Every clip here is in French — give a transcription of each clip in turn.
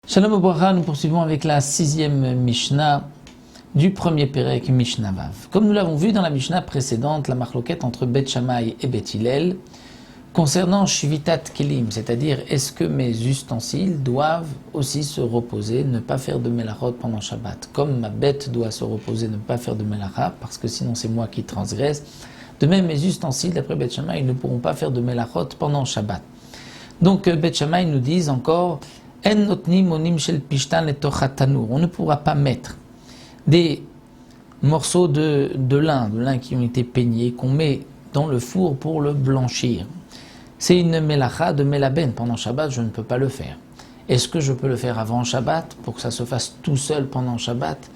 Shalom Obracha, nous poursuivons avec la 6e Mishnah du premier Pérek Mishnah Vav. Comme nous l'avons vu dans la Mishnah précédente, la marloquette entre Bet Shammai et Bet Hillel, concernant Shvitat Kelim, c'est-à-dire est-ce que mes ustensiles doivent aussi se reposer, ne pas faire de Melachot pendant Shabbat, comme ma bête doit se reposer, ne pas faire de Melacha, parce que sinon c'est moi qui transgresse. De même, mes ustensiles, d'après Bet Shammai, ils ne pourront pas faire de Melachot pendant Shabbat. Donc Bet Shammai nous dit encore, on ne pourra pas mettre des morceaux de lin qui ont été peignés, qu'on met dans le four pour le blanchir. C'est une melacha de melaben. Pendant Shabbat, je ne peux pas le faire. Est-ce que je peux le faire avant Shabbat pour que ça se fasse tout seul pendant Shabbat?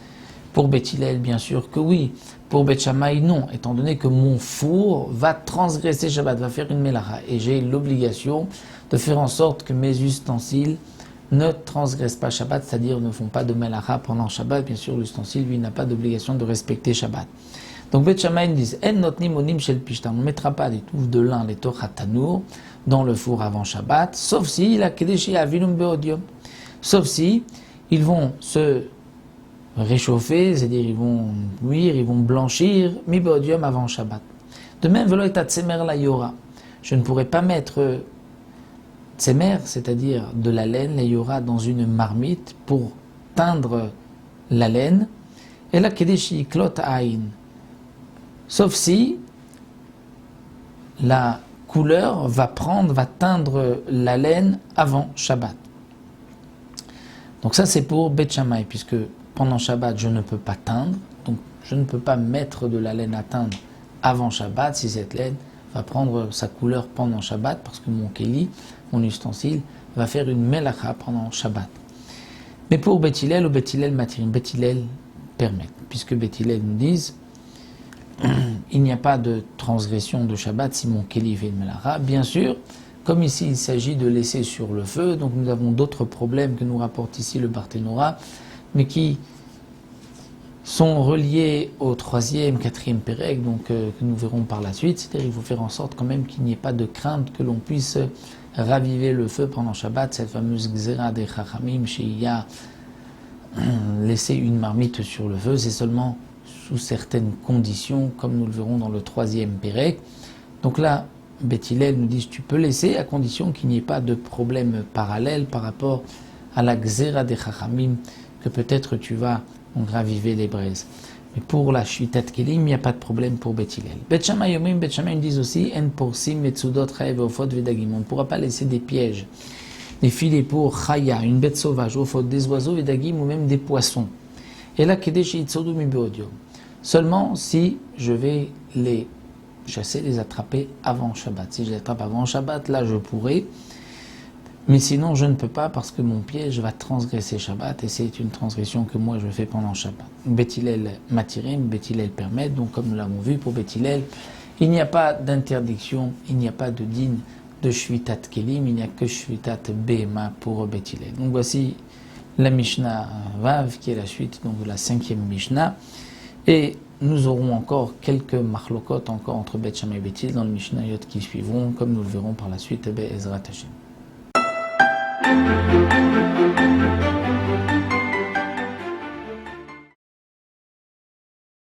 Pour Bet Hillel, bien sûr que oui. Pour Bet Shammai, non, étant donné que mon four va transgresser Shabbat, va faire une melacha. Et j'ai l'obligation de faire en sorte que mes ustensiles ne transgressent pas Shabbat, c'est-à-dire ne font pas de melacha pendant Shabbat. Bien sûr, l'ustensile, lui, n'a pas d'obligation de respecter Shabbat. Donc, Bet Shammai disent, on ne mettra pas des touffes de lin, les torah tanour, dans le four avant Shabbat, sauf si la kedeshi avilum beodium. Sauf si ils vont se réchauffer, c'est-à-dire ils vont cuire, ils vont blanchir, mi beodium avant Shabbat. De même, velo et tsemer la yora. Je ne pourrais pas mettre tsemer, c'est-à-dire de la laine, la yora, dans une marmite pour teindre la laine, et la kedeshi klot aïn. Sauf si la couleur va teindre la laine avant Shabbat. Donc ça c'est pour Bet Shammai, puisque pendant Shabbat je ne peux pas teindre, donc je ne peux pas mettre de la laine à teindre avant Shabbat si cette laine va prendre sa couleur pendant Shabbat, parce que mon keli, mon ustensile, va faire une melacha pendant Shabbat. Mais pour Bet Hillel ou Bet Hillel matirim, Bet Hillel permet, puisque Bet Hillel nous disent il n'y a pas de transgression de Shabbat si mon keli fait une melacha. Bien sûr, comme ici il s'agit de laisser sur le feu, donc nous avons d'autres problèmes que nous rapporte ici le Barthénora, mais qui sont reliés au 3e, 4e Pérek, donc que nous verrons par la suite. C'est-à-dire qu'il faut faire en sorte quand même qu'il n'y ait pas de crainte que l'on puisse raviver le feu pendant Shabbat, cette fameuse Gzera des Chachamim, chez il y a laissé une marmite sur le feu, c'est seulement sous certaines conditions, comme nous le verrons dans le 3e Pérek. Donc là, Bet Hillel nous dit tu peux laisser à condition qu'il n'y ait pas de problème parallèle par rapport à la Gzera des Chachamim, que peut-être tu vas raviver les braises. Mais pour la Shvitat Kelim, il n'y a pas de problème pour Bet Hillel. Bet Shammai disent aussi en porsim metzudot chayev ofot vedagim. On ne pourra pas laisser des pièges, des filets pour chaya, une bête sauvage, ofot, des oiseaux vedagim ou même des poissons. Et là, kedesh yitzodu mi beodium. Seulement si je vais les chasser, les attraper avant Shabbat. Si je les attrape avant Shabbat, là je pourrais. Mais sinon, je ne peux pas parce que mon piège va transgresser Shabbat et c'est une transgression que moi je fais pendant Shabbat. Bet Hillel matirim, Bet Hillel permet, donc comme nous l'avons vu pour Bet Hillel, il n'y a pas d'interdiction, il n'y a pas de din de Shvitat Kelim, il n'y a que Shvitat Behema pour Bet Hillel. Donc voici la Mishnah Vav qui est la suite donc de la 5e Mishnah. Et nous aurons encore quelques marlokot encore entre Bet Shammai et Bet Hillel dans le Mishnayot qui suivront, comme nous le verrons par la suite, Be'ezrat Hashem.